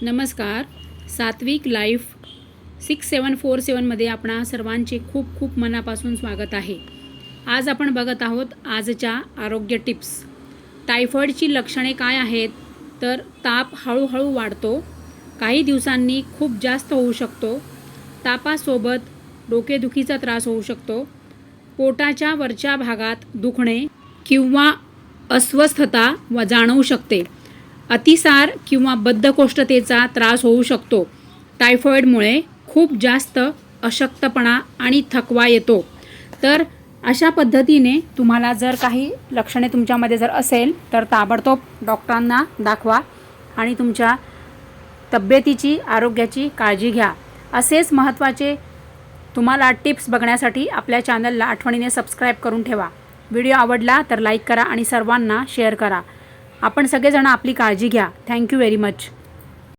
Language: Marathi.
नमस्कार. सात्विक लाईफ 6747मध्ये आपणा सर्वांचे खूप खूप मनापासून स्वागत आहे. आज आपण बघत आहोत आजच्या आरोग्य टिप्स. टायफॉईडची लक्षणे काय आहेत? तर ताप हळूहळू वाढतो, काही दिवसांनी खूप जास्त होऊ शकतो, तापासोबत डोकेदुखीचा त्रास होऊ शकतो, पोटाच्या वरच्या भागात दुखणे किंवा अस्वस्थता जाणवू शकते, अतिसार किंवा बद्धकोष्ठतेचा त्रास होऊ शकतो. टायफॉईडमुळे खूप जास्त अशक्तपणा आणि थकवा येतो. तर अशा पद्धतीने तुम्हाला जर काही लक्षणे तुमच्यामध्ये जर असेल तर ताबडतोब डॉक्टरांना दाखवा आणि तुमच्या तब्येतीची आरोग्याची काळजी घ्या. असेच महत्त्वाचे तुम्हाला टिप्स बघण्यासाठी आपल्या चॅनलला आठवणीने सबस्क्राईब करून ठेवा. व्हिडिओ आवडला तर लाईक करा आणि सर्वांना शेअर करा. आपण सगळेजण आपली काळजी घ्या. Thank you very much.